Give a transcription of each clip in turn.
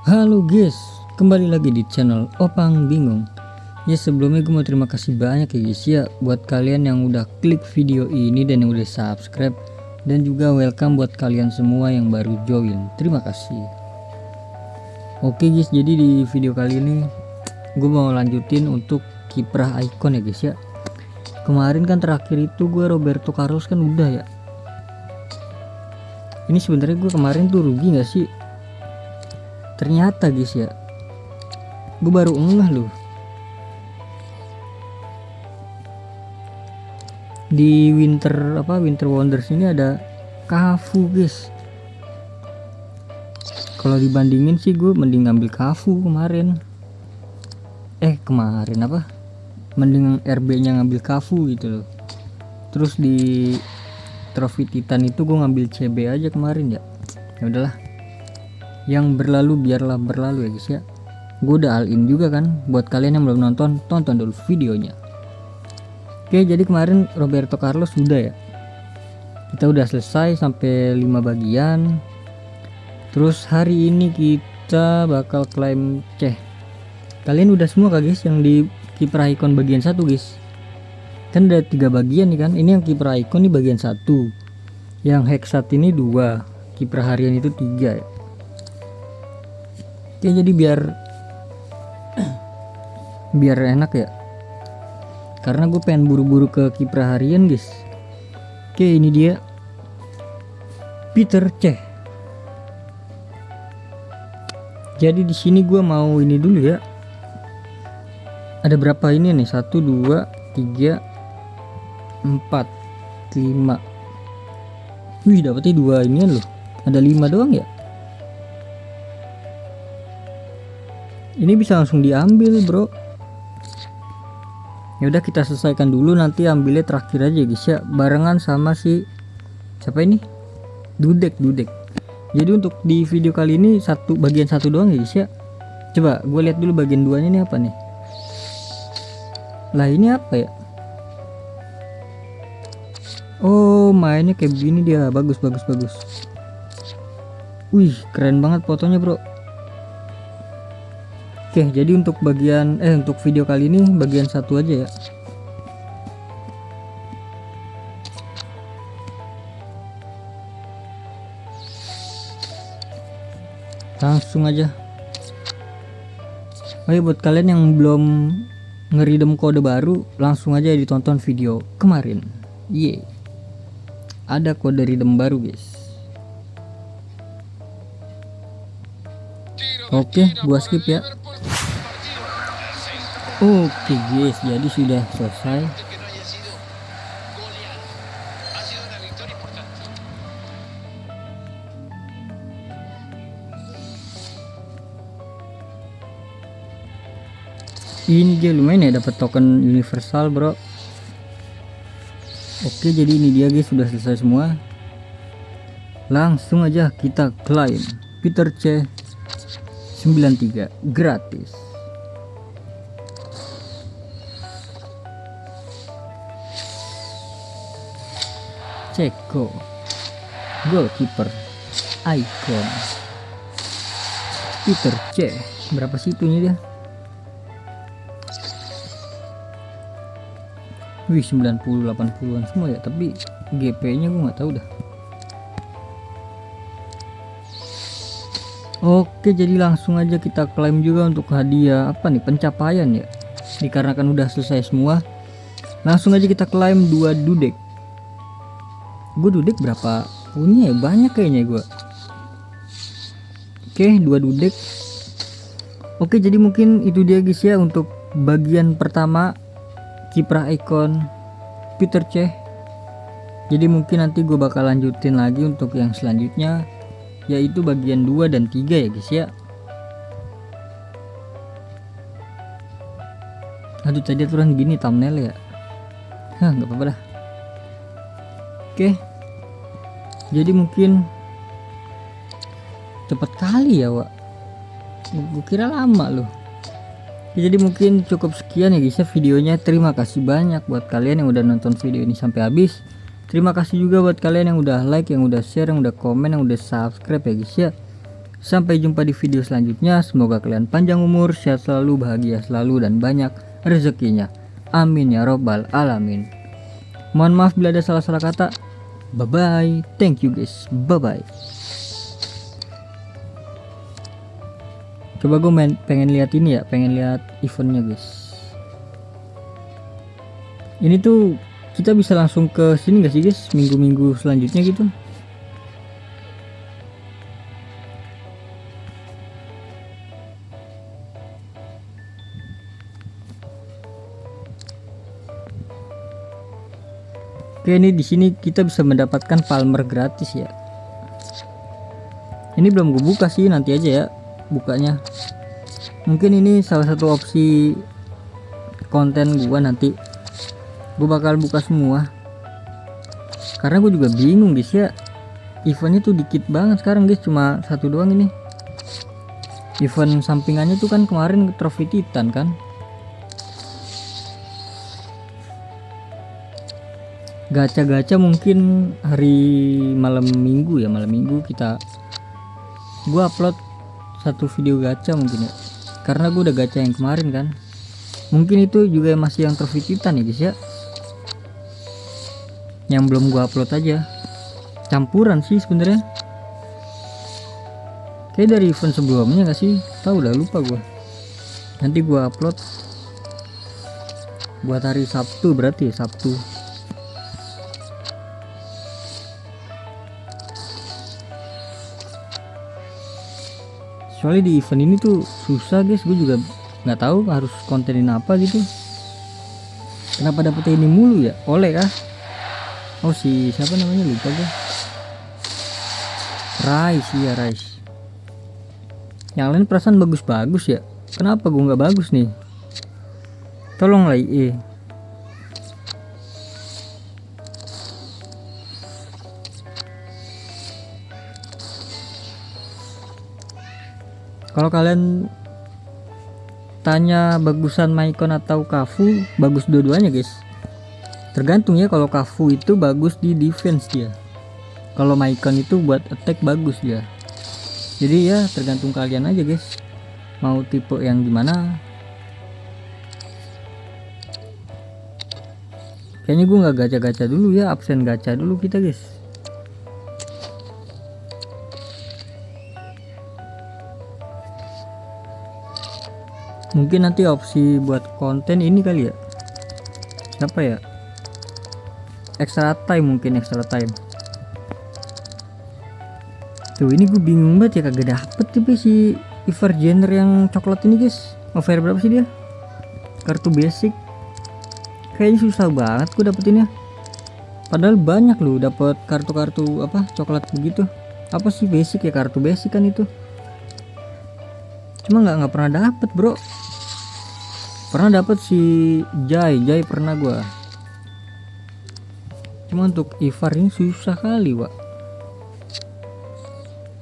Halo guys, kembali lagi di channel Opang Bingung. Ya sebelumnya gue mau terima kasih banyak ya guys ya buat kalian yang udah klik video ini dan yang udah subscribe, dan juga welcome buat kalian semua yang baru join. Terima kasih. Oke guys, jadi di video kali ini gue mau lanjutin untuk kiprah icon ya guys ya. Kemarin kan terakhir itu gue Roberto Carlos kan udah ya. Ini sebenarnya gue kemarin tuh rugi gak sih? Ternyata guys ya, gue baru ngeh loh. Di Winter Wonders ini ada Cafu guys. Kalau dibandingin sih gue mending ngambil Cafu kemarin. Mending RB nya ngambil Cafu gitu loh. Terus di trofi Titan itu gue ngambil CB aja kemarin ya. Ya udahlah. Yang berlalu biarlah berlalu ya guys ya. Gue udah all in juga kan. Buat kalian yang belum nonton, tonton dulu videonya. Oke, jadi kemarin Roberto Carlos sudah ya. Kita udah selesai sampai 5 bagian. Terus hari ini kita bakal klaim C. Kalian udah semua kah guys yang di kiprah icon bagian 1 guys? Kan ada 3 bagian nih kan. Ini yang kiprah icon nih bagian 1. Yang hexat ini 2. Kiprah harian itu 3 ya. Oke, jadi biar enak ya. Karena gue pengen buru-buru ke kiprah harian guys. Oke, ini dia Peter C. Jadi di sini gue mau ini dulu ya. Ada berapa ini nih? 1, 2, 3, 4, 5. Wih, dapetnya 2 inian loh. Ada 5 doang ya. Ini bisa langsung diambil bro. Ya udah, kita selesaikan dulu, nanti ambilnya terakhir aja guys ya, barengan sama si siapa ini, Dudek. Jadi untuk di video kali ini bagian 1 doang ya guys ya. Coba gue lihat dulu bagian 2 nya ini apa nih. Lah ini apa ya? Oh, mainnya kayak begini dia. Bagus. Wih, keren banget fotonya bro. Oke, jadi untuk untuk video kali ini bagian 1 aja ya. Langsung aja. Oke, buat kalian yang belum ngeridem kode baru, langsung aja ditonton video kemarin. Ada kode redeem baru guys. Oke, gua skip ya. Oke guys, jadi sudah selesai. Ini dia lumayan ya, dapat token universal bro. Oke, jadi ini dia guys, sudah selesai semua. Langsung aja kita klaim Peter C 93 gratis. Ceko goalkeeper icon Peter C. Berapa sih itunya dia? Wih, 90 80-an semua ya, tapi GP nya gue nggak tahu dah. Oke, jadi langsung aja kita klaim juga untuk hadiah apa nih, pencapaian ya. Dikarenakan udah selesai semua, langsung aja kita klaim 2 Dudek. Gue Dudek berapa punya ya? Banyak kayaknya gue. Oke, 2 Dudek. Oke, jadi mungkin itu dia guys ya untuk bagian pertama kiprah icon Peter C. Jadi mungkin nanti gue bakal lanjutin lagi untuk yang selanjutnya, yaitu bagian 2 dan 3 ya guys ya. Aduh, tadi aturan gini thumbnail ya. Nggak apa-apa dah. Oke, jadi mungkin cepet kali ya Wak. Gue kira lama loh. Jadi mungkin cukup sekian ya guys ya videonya. Terima kasih banyak buat kalian yang udah nonton video ini sampai habis. Terima kasih juga buat kalian yang udah like, yang udah share, yang udah komen, yang udah subscribe ya guys ya. Sampai jumpa di video selanjutnya. Semoga kalian panjang umur, sehat selalu, bahagia selalu, dan banyak rezekinya. Amin ya robbal alamin. Mohon maaf bila ada salah-salah kata. Bye bye. Thank you guys. Bye bye. Coba gue pengen lihat ini ya, pengen lihat eventnya guys. Ini tuh kita bisa langsung ke sini gak sih guys, minggu-minggu selanjutnya gitu. Oke, ini di sini kita bisa mendapatkan Palmer gratis ya. Ini belum gue buka sih, nanti aja ya bukanya. Mungkin ini salah satu opsi konten gua, nanti gue bakal buka semua. Karena gue juga bingung guys ya, eventnya tuh dikit banget sekarang guys, cuma satu doang ini. Event sampingannya tuh kan kemarin trofi Titan kan. Gacha-gacha mungkin hari malam minggu ya, malam minggu gue upload satu video gacha mungkin ya, karena gue udah gacha yang kemarin kan. Mungkin itu juga masih yang trofi Titan ya guys ya, yang belum gue upload aja. Campuran sih sebenarnya, kayak dari event sebelumnya gak sih, tahu udah lupa gue. Nanti gue upload buat hari Sabtu, berarti ya Sabtu. Soalnya di event ini tuh susah guys, gue juga nggak tahu harus kontenin apa gitu. Kenapa dapetnya ini mulu ya? Oleh kah? Oh si siapa namanya, lupa gue. Rice, iya Rice. Yang lain perasaan bagus-bagus ya. Kenapa gue nggak bagus nih? Tolonglah IE. Kalau kalian tanya bagusan Maicon atau Kafu, bagus dua-duanya guys. Tergantung ya, kalau Kafu itu bagus di defense dia, kalau Maicon itu buat attack bagus dia. Jadi ya tergantung kalian aja guys, mau tipe yang gimana. Kayaknya gue nggak gacha-gacha dulu ya, absen gacha dulu kita guys. Mungkin nanti opsi buat konten ini kali ya, siapa ya, extra time, mungkin extra time. Tuh ini gue bingung banget ya, kagak dapet tipe si Evergener yang coklat ini guys. Over berapa sih dia? Kartu basic kayaknya susah banget gue dapetinnya, padahal banyak loh dapet kartu-kartu apa coklat begitu. Apa sih basic ya, kartu basic kan itu, cuma nggak pernah dapet bro. Pernah dapet si Jai pernah gua, cuma untuk Ivar ini susah kali wak.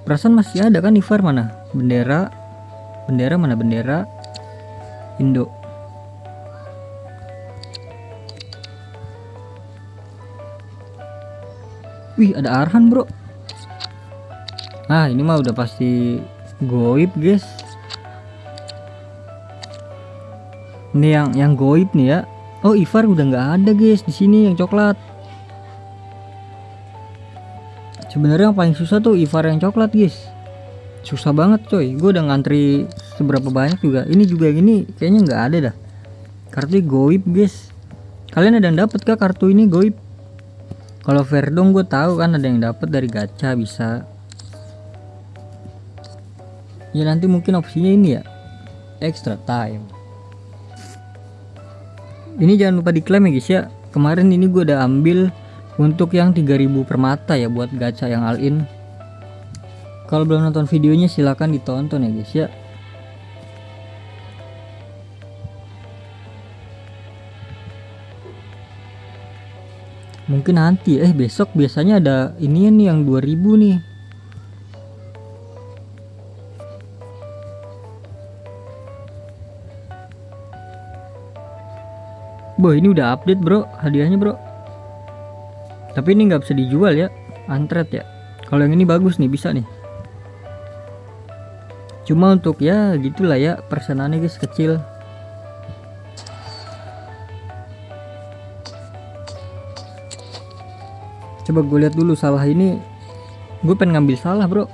Perasaan masih ada kan Ivar, mana bendera mana bendera Indo. Wih ada Arhan bro. Nah ini mah udah pasti goib guys. Ini yang goib nih ya. Oh Ivar udah nggak ada guys di sini yang coklat. Sebenarnya yang paling susah tuh Ivar yang coklat guys. Susah banget coy. Gue udah ngantri seberapa banyak juga. Ini juga yang ini kayaknya nggak ada dah. Kartu goib guys. Kalian ada yang dapat kah kartu ini goib? Kalau Verdong gue tahu kan ada yang dapat dari gacha bisa. Ya nanti mungkin opsinya ini ya, extra time. Ini jangan lupa diklaim ya guys ya. Kemarin ini gue udah ambil untuk yang 3000 permata ya buat gacha yang all in. Kalau belum nonton videonya silahkan ditonton ya guys ya. Mungkin nanti besok biasanya ada ini nih yang 2000 nih. Boh ini udah update bro hadiahnya bro. Tapi ini nggak bisa dijual ya, antret ya. Kalau yang ini bagus nih, bisa nih. Cuma untuk ya gitulah ya, persenaannya guys kecil. Coba gue lihat dulu salah ini. Gue pengen ngambil salah bro.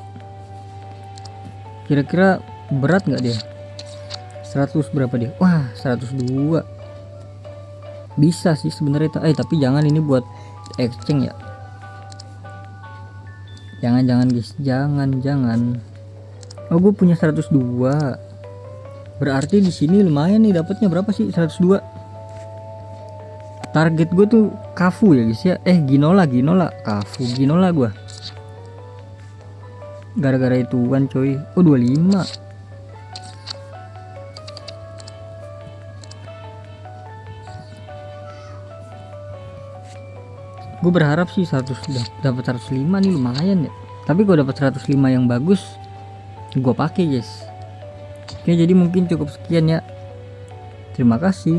Kira-kira berat nggak dia? 100 berapa dia? Wah 102. Bisa sih sebenarnya. Tapi jangan, ini buat exchange ya. Jangan guys, jangan. Oh gue punya 102. Berarti di sini lumayan nih, dapatnya berapa sih 102? Target gue tuh Cafu ya guys ya. Ginola Cafu Ginola gue. Gara-gara itu kan coy. Oh 25. Gue berharap sih 100 dapat 105 nih, lumayan ya. Tapi kalau dapat 105 yang bagus gue pakai guys. Oke, jadi mungkin cukup sekian ya. Terima kasih.